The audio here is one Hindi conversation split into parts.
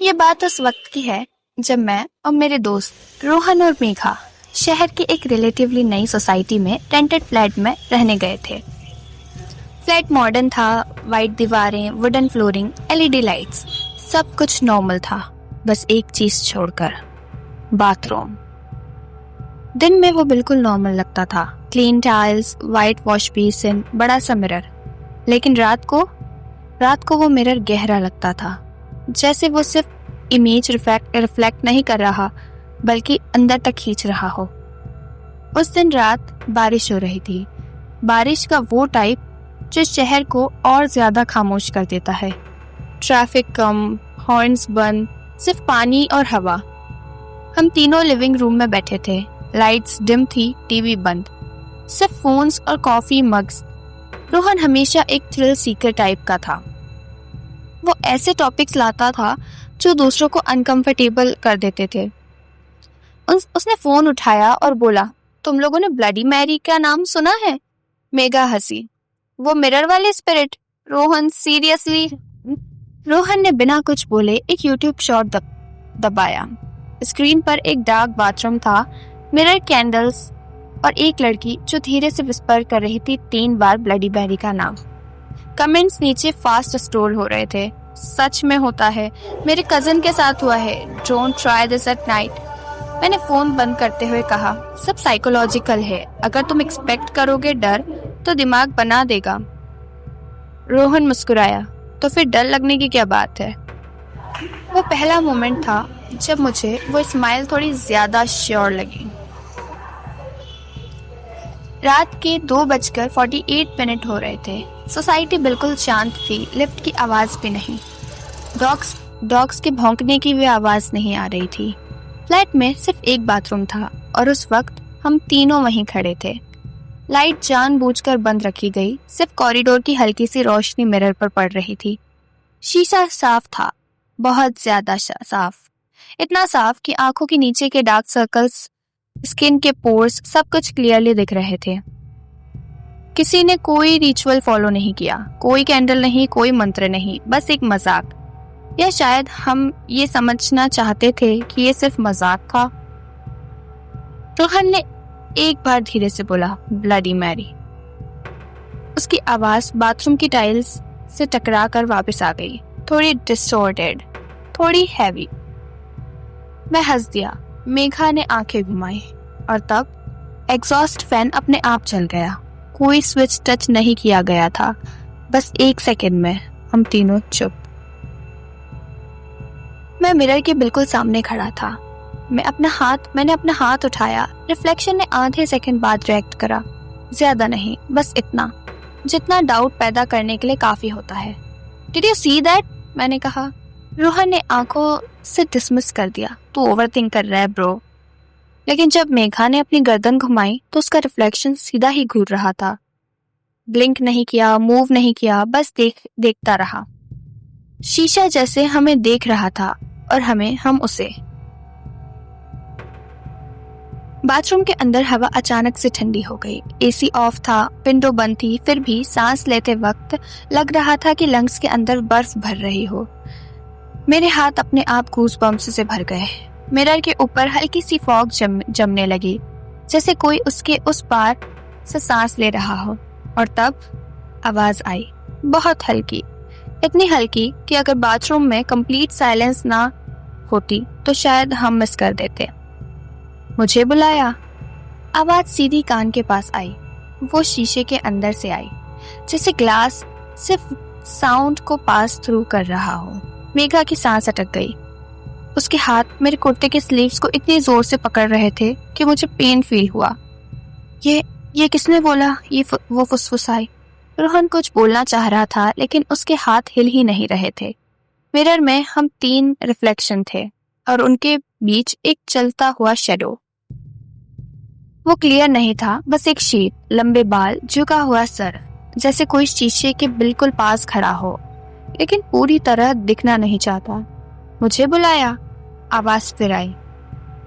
ये बात उस वक्त की है जब मैं और मेरे दोस्त रोहन और मेघा शहर की एक रिलेटिवली नई सोसाइटी में रेंटेड फ्लैट में रहने गए थे। फ्लैट मॉडर्न था, वाइट दीवारें, वुडन फ्लोरिंग, एलईडी लाइट्स, सब कुछ नॉर्मल था, बस एक चीज छोड़कर, बाथरूम। दिन में वो बिल्कुल नॉर्मल लगता था, clean tiles, white wash basin, बड़ा सा मिरर। लेकिन रात को वो मिरर गहरा लगता था, जैसे वो सिर्फ इमेज रिफ्लेक्ट नहीं कर रहा बल्कि अंदर तक खींच रहा हो। उस दिन रात बारिश हो रही थी, बारिश का वो टाइप जो शहर को और ज्यादा खामोश कर देता है। ट्रैफिक कम, हॉर्न्स बंद, सिर्फ पानी और हवा। हम तीनों लिविंग रूम में बैठे थे, लाइट्स डिम थी, टीवी बंद, सिर्फ फोन्स और कॉफी मग्स। रोहन हमेशा एक थ्रिल सीकर टाइप का था। वो ऐसे टॉपिक्स लाता था जो दूसरों को अनकंफर्टेबल कर देते थे। उसने फोन उठाया और बोला, तुम लोगों ने ब्लडी मैरी का नाम सुना है? मेघा हंसी, वो मिरर वाली स्पिरिट। रोहन सीरियसली? रोहन ने बिना कुछ बोले एक यूट्यूब शॉट दबाया। स्क्रीन पर एक डार्क बाथरूम था, मिरर, कैंडल्स और एक लड़की जो धीरे से विस्पर कर रही थी 3 बार ब्लडी मैरी का नाम। कमेंट्स नीचे फास्ट स्क्रॉल हो रहे थे। सच में होता है, मेरे कजिन के साथ हुआ है, don't try this at night. मैंने फोन बंद करते हुए कहा, सब साइकोलॉजिकल है, अगर तुम एक्सपेक्ट करोगे डर तो दिमाग बना देगा। रोहन मुस्कुराया, तो फिर डर लगने की क्या बात है? वो पहला मोमेंट था जब मुझे वो स्माइल थोड़ी ज्यादा श्योर लगी। रात के 2:48 हो रहे थे। सोसाइटी बिल्कुल शांत थी, लिफ्ट की आवाज भी नहीं, डॉग्स के भौंकने की भी आवाज नहीं आ रही थी। फ्लैट में सिर्फ एक बाथरूम था और उस वक्त हम तीनों वहीं खड़े थे। लाइट जानबूझकर बंद रखी गई, सिर्फ कॉरिडोर की हल्की सी रोशनी मिरर पर पड़ रही थी। शीशा साफ था, बहुत ज्यादा साफ, इतना साफ कि आंखों के नीचे के डार्क सर्कल्स, स्किन के पोर्स, सब कुछ क्लियरली दिख रहे थे। किसी ने कोई रिचुअल फॉलो नहीं किया, कोई कैंडल नहीं, कोई मंत्र नहीं, बस एक मजाक। या शायद हम ये समझना चाहते थे कि ये सिर्फ मजाक था। रोहन ने एक बार धीरे से बोला, ब्लडी मैरी। उसकी आवाज बाथरूम की टाइल्स से टकरा कर वापस आ गई, थोड़ी डिसऑर्डर्ड, थोड़ी हैवी। मैं हंस दिया। मेघा ने आंखें घुमाई और तब एग्जॉस्ट फैन अपने आप चल गया। कोई स्विच टच नहीं किया गया था, बस 1 सेकंड में हम तीनों चुप। मैं मिरर के बिल्कुल सामने खड़ा था। मैंने अपना हाथ उठाया। रिफ्लेक्शन ने आधे सेकंड बाद रिएक्ट करा, ज्यादा नहीं, बस इतना जितना डाउट पैदा करने के लिए काफी होता है। Did you see that? मैंने कहा। रोहन ने आंखों से डिसमिस कर दिया, तू ओवरथिंक कर रहा है ब्रो। लेकिन जब मेघा ने अपनी गर्दन घुमाई तो उसका रिफ्लेक्शन सीधा ही घूर रहा था। ब्लिंक नहीं किया, मूव नहीं किया, बस देखता रहा। शीशा जैसे हमें देख रहा था और हम उसे। बाथरूम के अंदर हवा अचानक से ठंडी हो गई। एसी ऑफ था, विंडो बंद थी, फिर भी सांस लेते वक्त लग रहा था कि लंग्स के अंदर बर्फ भर रही हो। मेरे हाथ अपने आप गूज़बम्प्स से भर गए। मिरर के ऊपर हल्की सी फॉग जमने लगी, जैसे कोई उसके उस पार से सांस ले रहा हो। और तब आवाज आई, बहुत हल्की, इतनी हल्की कि अगर बाथरूम में कंप्लीट साइलेंस ना होती तो शायद हम मिस कर देते। मुझे बुलाया। आवाज सीधी कान के पास आई, वो शीशे के अंदर से आई, जैसे ग्लास सिर्फ साउंड को पास थ्रू कर रहा हो। मेघा की सांस अटक गई। उसके हाथ मेरे कुर्ते के स्लीव्स को इतनी जोर से पकड़ रहे थे कि मुझे पेन फील हुआ। ये किसने बोला? वो फुसफुसाई। रोहन कुछ बोलना चाह रहा था लेकिन उसके हाथ हिल ही नहीं रहे थे। मिरर में हम 3 रिफ्लेक्शन थे और उनके बीच एक चलता हुआ शेडो। वो क्लियर नहीं था, बस एक शीट, लंबे बाल, झुका हुआ सर, जैसे कोई शीशे के बिल्कुल पास खड़ा हो लेकिन पूरी तरह दिखना नहीं चाहता। मुझे बुलाया। आवाज फिर आई,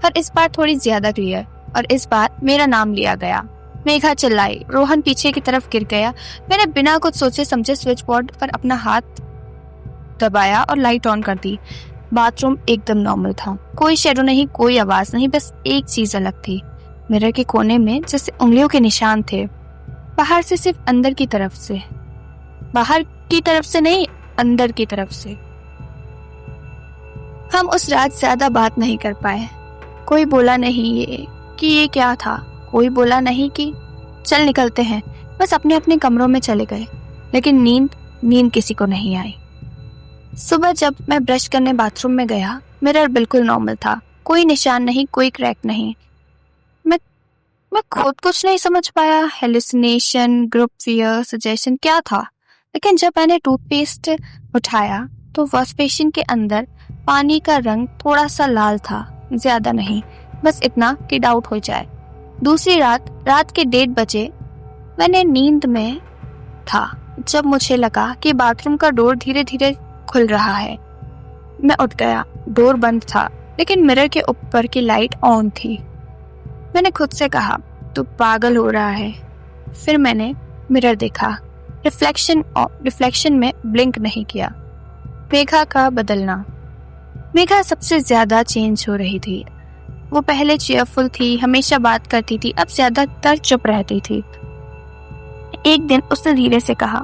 पर इस बार थोड़ी ज्यादा क्लियर, और इस बार मेरा नाम लिया गया। मेघा चिल्लाई। रोहन पीछे की तरफ गिर गया। मैंने बिना कुछ सोचे समझे स्विच बोर्ड पर अपना हाथ दबाया और लाइट ऑन कर दी। बाथरूम एकदम नॉर्मल था, कोई शैडो नहीं, कोई आवाज नहीं, बस एक चीज अलग थी। मिरर के कोने में जैसे उंगलियों के निशान थे, बाहर से सिर्फ अंदर की तरफ से, बाहर की तरफ से नहीं, अंदर की तरफ से। हम उस रात ज्यादा बात नहीं कर पाए। कोई बोला नहीं कि ये क्या था, कोई बोला नहीं कि चल निकलते हैं, बस अपने अपने कमरों में चले गए। लेकिन नींद किसी को नहीं आई। सुबह जब मैं ब्रश करने बाथरूम में गया, मिरर बिल्कुल नॉर्मल था, कोई निशान नहीं, कोई क्रैक नहीं। मैं खुद कुछ नहीं समझ पाया, हेलुसिनेशन, ग्रुप फियर, सजेशन क्या था। लेकिन जब मैंने टूथपेस्ट उठाया तो वॉश बेसिन के अंदर पानी का रंग थोड़ा सा लाल था, ज्यादा नहीं, बस इतना कि डाउट हो जाए। दूसरी रात के 1:30 बजे मैंने नींद में था जब मुझे लगा कि बाथरूम का डोर धीरे धीरे खुल रहा है। मैं उठ गया, डोर बंद था लेकिन मिरर के ऊपर की लाइट ऑन थी। मैंने खुद से कहा, तू पागल हो रहा है। फिर मैंने मिरर देखा, रिफ्लेक्शन में ब्लिंक नहीं किया। मेघा का बदलना। मेघा सबसे ज्यादा चेंज हो रही थी। वो पहले चीयरफुल थी, हमेशा बात करती थी, अब ज्यादातर चुप रहती थी। एक दिन उसने धीरे से कहा,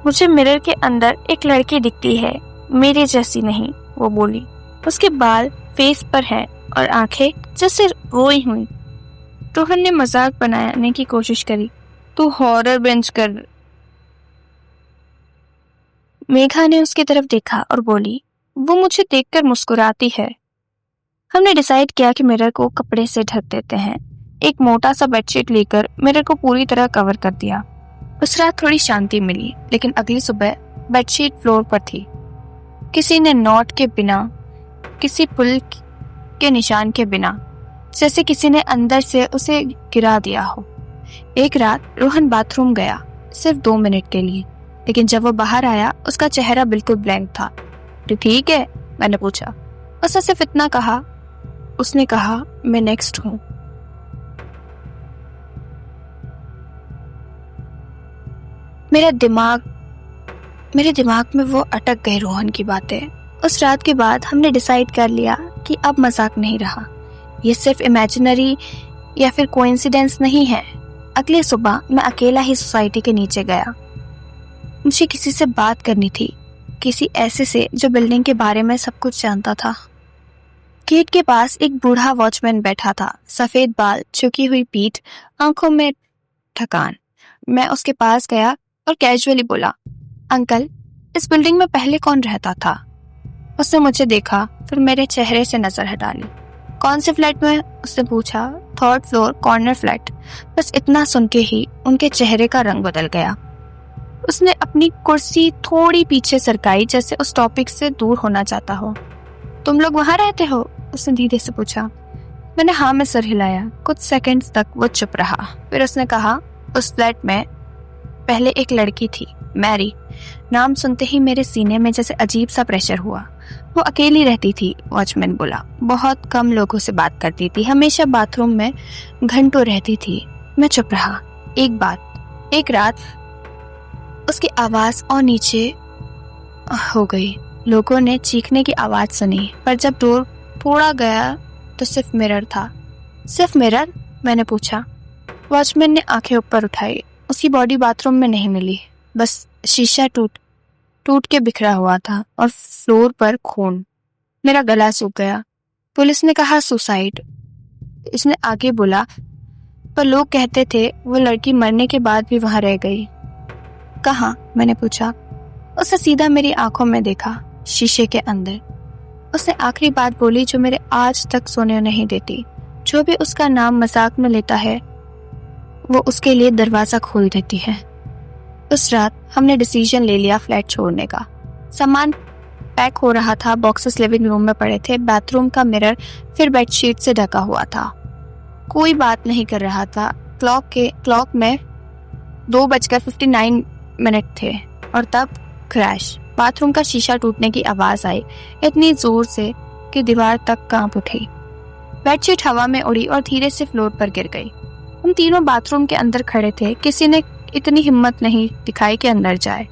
मुझे मिरर के अंदर एक लड़की दिखती है, मेरे जैसी नहीं, वो बोली। उसके बाल फेस पर हैं और आंखें जैसे रोई हुई। रोहन ने मजाक बनाने की कोशिश करी, तू हॉरर बेंच कर। मेघा ने उसकी तरफ देखा और बोली, वो मुझे देखकर मुस्कुराती है। हमने डिसाइड किया कि मिरर को कपड़े से ढक देते हैं। एक मोटा सा बेडशीट लेकर मिरर को पूरी तरह कवर कर दिया। उस रात थोड़ी शांति मिली, लेकिन अगली सुबह बेडशीट फ्लोर पर थी, किसी ने नॉट के बिना, किसी पुल के निशान के बिना, जैसे किसी ने अंदर से उसे गिरा दिया हो। एक रात रोहन बाथरूम गया, सिर्फ 2 मिनट के लिए, लेकिन जब वो बाहर आया उसका चेहरा बिल्कुल ब्लैंक था। तो ठीक है, मैंने पूछा। उसने सिर्फ इतना कहा, उसने कहा, मैं नेक्स्ट हूं। मेरे दिमाग में वो अटक गई रोहन की बातें। उस रात के बाद हमने डिसाइड कर लिया कि अब मजाक नहीं रहा, ये सिर्फ इमेजिनरी या फिर कोइंसिडेंस नहीं है। अगली सुबह मैं अकेला ही सोसाइटी के नीचे गया। मुझे किसी से बात करनी थी, किसी ऐसे से जो बिल्डिंग के बारे में सब कुछ जानता था। गेट के पास एक बूढ़ा वॉचमैन बैठा था, सफेद बाल, झुकी हुई पीठ, आंखों में थकान। मैं उसके पास गया और कैजुअली बोला, अंकल, इस बिल्डिंग में पहले कौन रहता था? उसने मुझे देखा, फिर मेरे चेहरे से नजर हटा ली। कौन से फ्लैट में? उसने पूछा। 3rd floor, corner flat. बस इतना सुन के ही उनके चेहरे का रंग बदल गया। उसने अपनी कुर्सी थोड़ी पीछे सरकाई, जैसे उस टॉपिक से दूर होना चाहता हो। तुम लोग वहां रहते हो? उसने धीरे से पूछा। मैंने हाँ में सर हिलाया। कुछ सेकंड्स तक वो चुप रहा, फिर उसने कहा, उस फ्लैट में पहले एक लड़की थी, मैरी। नाम सुनते ही मेरे सीने में जैसे अजीब सा प्रेशर हुआ। वो अकेली रहती थी, वॉचमैन बोला। बहुत कम लोगों से बात करती थी, हमेशा बाथरूम में घंटों रहती थी। मैं चुप रहा। एक रात उसकी आवाज और नीचे हो गई। लोगों ने चीखने की आवाज सुनी, पर जब डोर थोड़ा गया तो सिर्फ मिरर था। सिर्फ मिरर? मैंने पूछा। वॉचमैन ने आंखें ऊपर उठाई। उसकी बॉडी बाथरूम में नहीं मिली, बस शीशा टूट के बिखरा हुआ था और फ्लोर पर खून। मेरा गला सूख गया। पुलिस ने कहा सुसाइड। इसने आगे बोला, पर लोग कहते थे वो लड़की मरने के बाद भी वहां रह गई। कहाँ? मैंने पूछा। उसने सीधा मेरी आंखों में देखा, शीशे के अंदर। उसने आखिरी बात बोली जो मेरे आज तक सोने नहीं देती। जो भी उसका नाम मजाक में लेता है, वो उसके लिए दरवाजा खोल देती है। उस रात हमने डिसीजन ले लिया फ्लैट छोड़ने का। सामान पैक हो रहा था, बॉक्सेस लिविंग रूम में पड़े थे, बाथरूम का मिरर फिर बेडशीट से ढका हुआ था। कोई बात नहीं कर रहा था। क्लॉक में 2:59 थे और तब क्रैश। बाथरूम का शीशा टूटने की आवाज आई, इतनी जोर से कि दीवार तक कांप उठी। बेडशीट हवा में उड़ी और धीरे से फ्लोर पर गिर गई। हम तीनों बाथरूम के अंदर खड़े थे, किसी ने इतनी हिम्मत नहीं दिखाई कि अंदर जाए।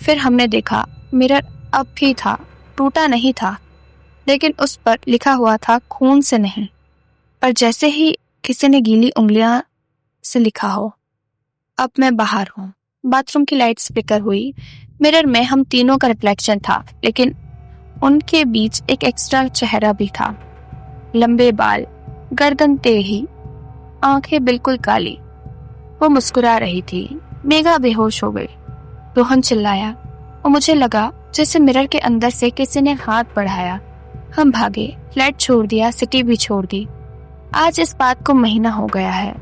फिर हमने देखा, मिरर अब भी था, टूटा नहीं था, लेकिन उस पर लिखा हुआ था खून से नहीं, पर जैसे ही किसी ने गीली उंगलियां से लिखा हो। अब मैं बाहर हूँ। बाथरूम की लाइट्स फ्लिकर हुई। मिरर में हम तीनों का रिफ्लेक्शन था, लेकिन उनके बीच एक एक्स्ट्रा चेहरा भी था। लंबे बाल, गर्दन टेढ़ी, आंखें बिल्कुल काली। वो मुस्कुरा रही थी। मेघा बेहोश हो गई। रोहन चिल्लाया और मुझे लगा जैसे मिरर के अंदर से किसी ने हाथ बढ़ाया। हम भागे, फ्लैट छोड़ दिया, सिटी भी छोड़ दी। आज इस बात को महीना हो गया है।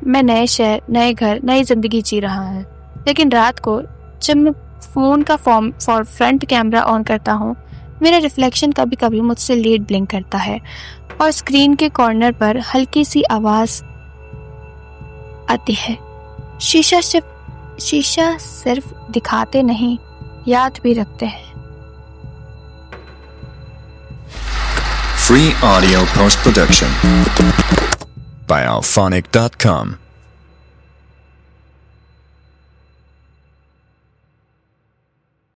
मैं नए शहर, नए घर, नई जिंदगी जी रहा हूँ। लेकिन रात को जब मैं फोन का फ्रंट कैमरा ऑन करता हूँ, मेरा रिफ्लेक्शन कभी कभी मुझसे लेट ब्लिंक करता है और स्क्रीन के कॉर्नर पर हल्की सी आवाज आती है। शीशा सिर्फ दिखाते नहीं, याद भी रखते हैं। Free audio post production by alphonic.com